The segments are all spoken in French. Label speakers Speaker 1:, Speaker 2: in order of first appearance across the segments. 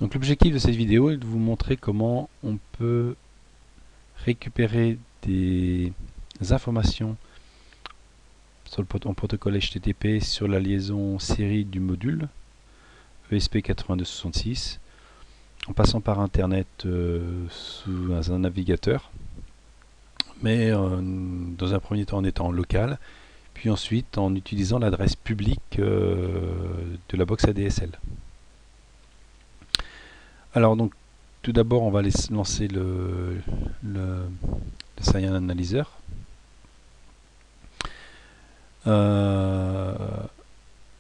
Speaker 1: Donc l'objectif de cette vidéo est de vous montrer comment on peut récupérer des informations sur en protocole HTTP sur la liaison série du module ESP8266 en passant par internet sous un navigateur, mais dans un premier temps en étant local, puis ensuite en utilisant l'adresse publique de la box ADSL. Alors donc tout d'abord on va lancer le Cyan Analyzer.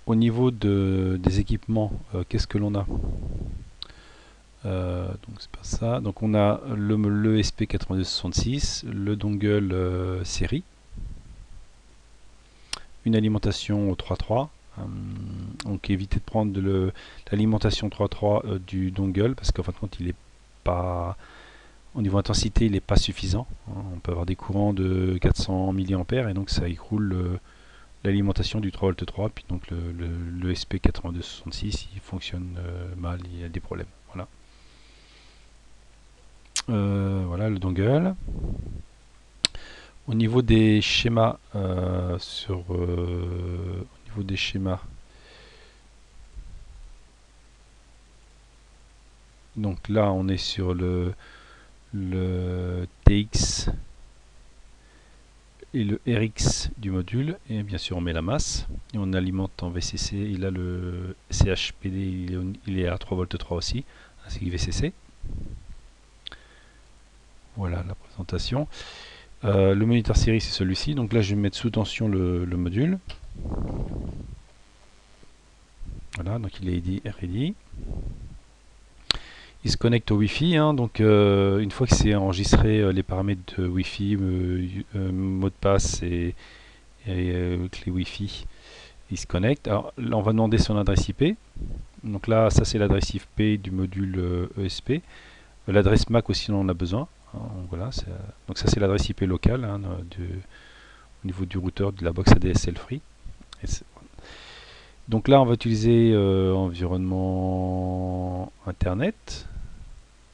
Speaker 1: Au niveau des équipements, qu'est-ce que l'on a? Donc c'est pas ça. Donc on a le ESP8266, le dongle série, une alimentation au 3.3. Donc évitez de prendre l'alimentation 3.3 du dongle parce qu'en fin de compte il est pas, au niveau intensité il n'est pas suffisant. On peut avoir des courants de 400 mA et donc ça écroule l'alimentation du 3V3, puis donc le SP8266 il fonctionne mal, il y a des problèmes. Voilà. Voilà le dongle. Au niveau des schémas, au niveau des schémas, donc là on est sur le TX et le RX du module, et bien sûr on met la masse et on alimente en VCC. Il a le CHPD, il est à 3V3 aussi, ainsi que VCC. Voilà la présentation. Le moniteur série c'est celui-ci, donc là je vais mettre sous tension le module. Voilà, donc il est ready. Il se connecte au Wi-Fi, hein, donc une fois que c'est enregistré les paramètres de Wi-Fi, mot de passe et clé Wi-Fi, il se connecte. Alors là on va demander son adresse IP. Donc là ça c'est l'adresse IP du module ESP. L'adresse MAC aussi on en a besoin. Hein, donc voilà, donc ça c'est l'adresse IP locale hein, au niveau du routeur de la box ADSL Free. Donc là on va utiliser environnement Internet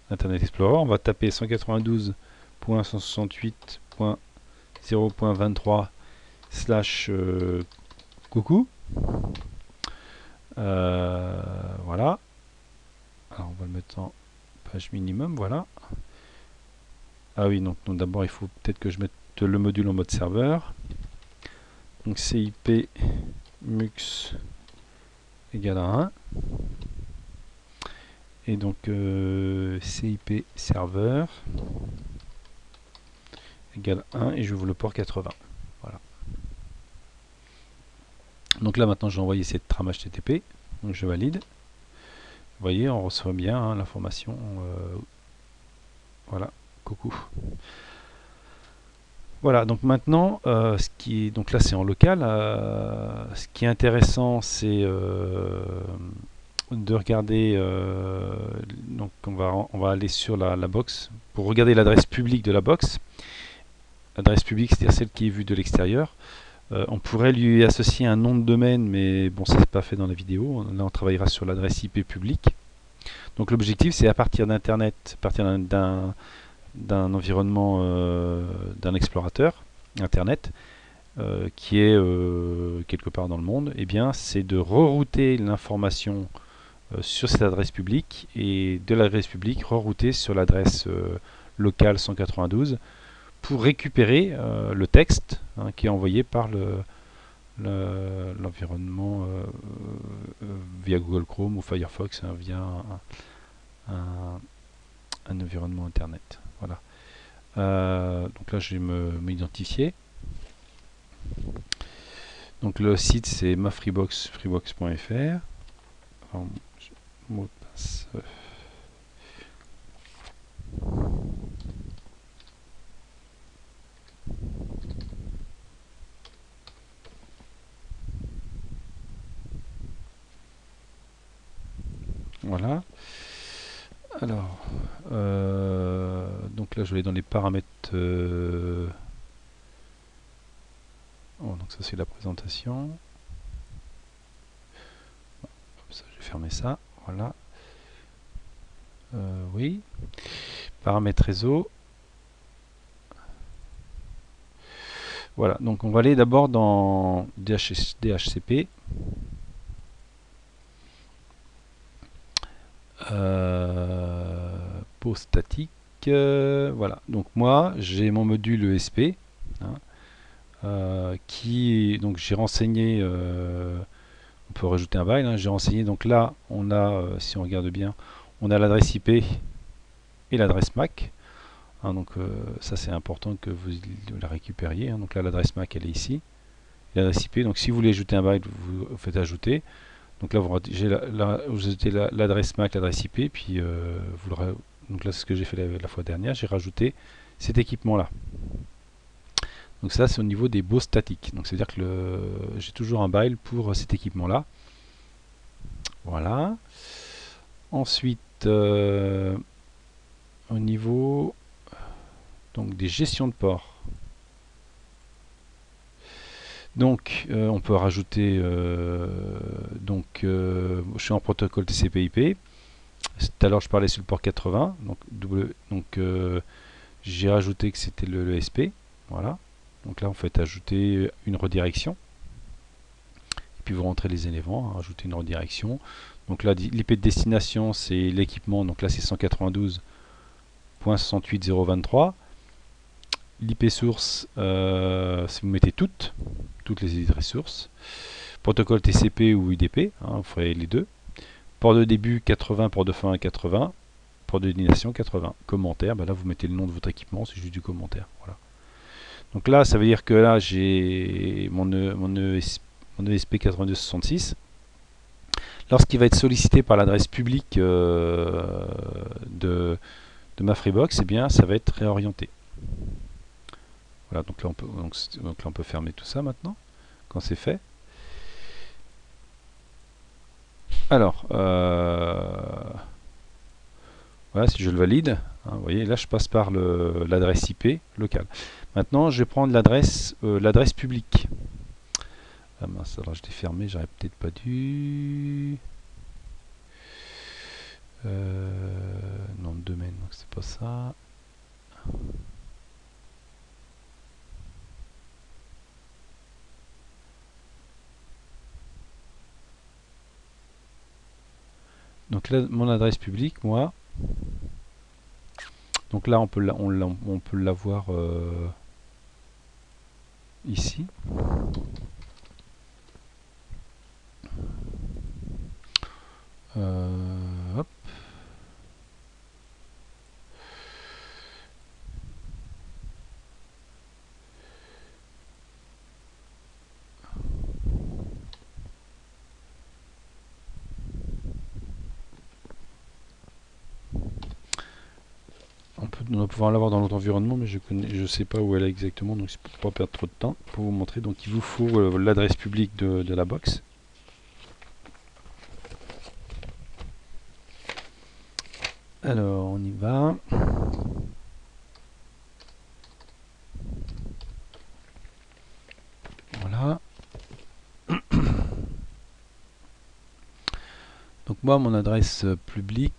Speaker 1: Explorer. On va taper 192.168.0.23 / coucou. Voilà. Alors on va le mettre en page minimum, voilà. Ah oui, donc d'abord il faut peut-être que je mette le module en mode serveur. Donc CIP mux égale à 1. Et donc CIP serveur égale 1 et j'ouvre le port 80. Voilà. Donc là maintenant j'ai envoyé cette trame HTTP. Donc je valide. Vous voyez, on reçoit bien hein, l'information. Voilà, coucou. Voilà, donc maintenant, donc là c'est en local. Ce qui est intéressant, c'est de regarder. Donc on va aller sur la box pour regarder l'adresse publique de la box. L'adresse publique, c'est-à-dire celle qui est vue de l'extérieur. On pourrait lui associer un nom de domaine, mais bon, ça c'est pas fait dans la vidéo. Là, on travaillera sur l'adresse IP publique. Donc l'objectif, c'est à partir d'Internet, à partir d'un environnement, d'un explorateur Internet, qui est quelque part dans le monde, et bien c'est de rerouter l'information sur cette adresse publique et de l'adresse publique rerouter sur l'adresse locale 192 pour récupérer le texte hein, qui est envoyé par l'environnement via Google Chrome ou Firefox hein, via un environnement internet. Voilà. Donc là je vais m'identifier. Donc le site c'est ma freebox, freebox.fr. Mot de passe. Voilà. Alors, donc là je vais dans les paramètres. Oh, donc ça c'est la présentation. Comme ça, je vais fermer ça. Voilà. Oui. Paramètres réseau. Voilà, donc on va aller d'abord dans DHCP. Pause statique. Voilà, donc moi j'ai mon module ESP, hein, donc j'ai renseigné, on peut rajouter un byte, hein, j'ai renseigné, donc là on a, si on regarde bien, on a l'adresse IP et l'adresse MAC, hein, donc ça c'est important que vous la récupériez, hein, donc là l'adresse MAC elle est ici, l'adresse IP, donc si vous voulez ajouter un byte vous faites ajouter, donc là vous ajoutez l'adresse MAC, l'adresse IP, puis donc là c'est ce que j'ai fait la fois dernière, j'ai rajouté cet équipement là. Donc ça c'est au niveau des baux statiques, donc c'est à dire que j'ai toujours un byte pour cet équipement là. Voilà. Ensuite au niveau donc des gestions de port, donc on peut rajouter je suis en protocole TCP/IP. Tout à l'heure je parlais sur le port 80, donc j'ai rajouté que c'était le ESP, voilà. Donc là on fait ajouter une redirection, et puis vous rentrez les éléments, hein, rajouter une redirection. Donc là l'IP de destination c'est l'équipement, donc là c'est 192.168.023. L'IP source, si vous mettez toutes les adresses sources. Protocole TCP ou UDP, hein, vous ferez les deux. Port de début 80, port de fin 80, port de destination 80. Commentaire, ben là vous mettez le nom de votre équipement, c'est juste du commentaire. Voilà. Donc là, ça veut dire que là j'ai mon ESP 8266. Lorsqu'il va être sollicité par l'adresse publique de ma Freebox, eh bien ça va être réorienté. Voilà, donc là on peut fermer tout ça maintenant, quand c'est fait. Alors, voilà, si je le valide, hein, vous voyez, là je passe par l'adresse IP locale. Maintenant, je vais prendre l'adresse publique. Ah mince, alors je l'ai fermé, j'aurais peut-être pas dû. Nom de domaine, donc c'est pas ça. Donc là, mon adresse publique, moi. Donc là, on peut l'avoir ici. Hop. On va pouvoir l'avoir dans notre environnement, mais je sais pas où elle est exactement, donc c'est pour pas perdre trop de temps pour vous montrer. Donc il vous faut l'adresse publique de la box. Alors on y va. Voilà. Donc moi mon adresse publique.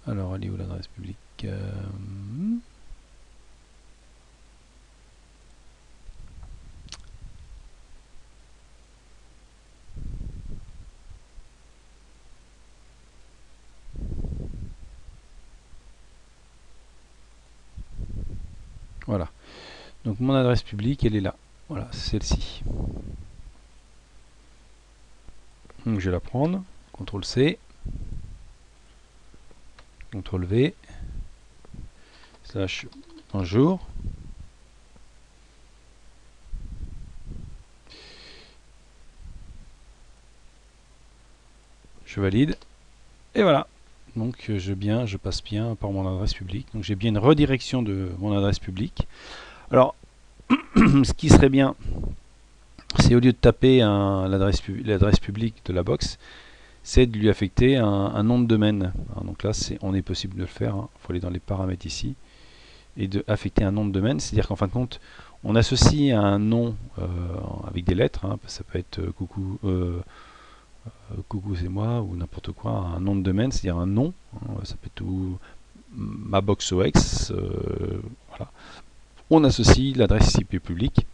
Speaker 1: Alors elle est où l'adresse publique? Voilà. Donc mon adresse publique, elle est là. Voilà, c'est celle-ci. Donc je vais la prendre. CTRL C. CTRL V. Slash bonjour. Je valide. Et voilà. Donc je passe bien par mon adresse publique. Donc j'ai bien une redirection de mon adresse publique. Alors, ce qui serait bien, c'est au lieu de taper l'adresse publique de la box, c'est de lui affecter un nom de domaine. Hein, donc là, on est possible de le faire. Il faut aller dans les paramètres ici et de affecter un nom de domaine. C'est-à-dire qu'en fin de compte, On associe un nom avec des lettres, hein, ça peut être coucou, coucou c'est moi, ou n'importe quoi, un nom de domaine, c'est-à-dire un nom, hein, ça peut être tout ma box OX, voilà. On associe l'adresse IP publique.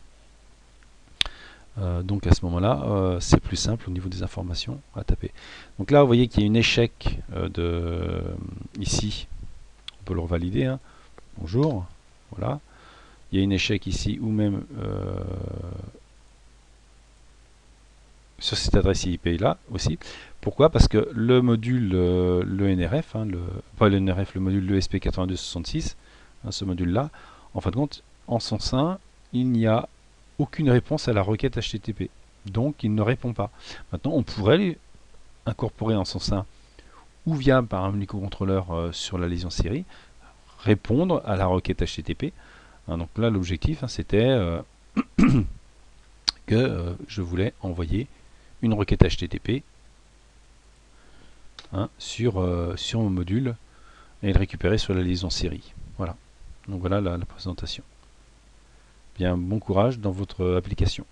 Speaker 1: Donc à ce moment-là, c'est plus simple au niveau des informations à taper. Donc là, vous voyez qu'il y a une échec ici. On peut le revalider. Hein. Bonjour. Voilà. Il y a une échec ici ou même sur cette adresse IP là aussi. Pourquoi? Parce que le module, le NRF, hein, pas le NRF, le module ESP8266, hein, ce module-là, en fin de compte, en son sein, il n'y a aucune réponse à la requête HTTP. Donc, il ne répond pas. Maintenant, on pourrait lui incorporer en son sein, ou via par un microcontrôleur sur la liaison série, répondre à la requête HTTP. Hein, donc là, l'objectif, hein, c'était que je voulais envoyer une requête HTTP sur mon module et le récupérer sur la liaison série. Voilà. Donc voilà la présentation. Bien, bon courage dans votre application.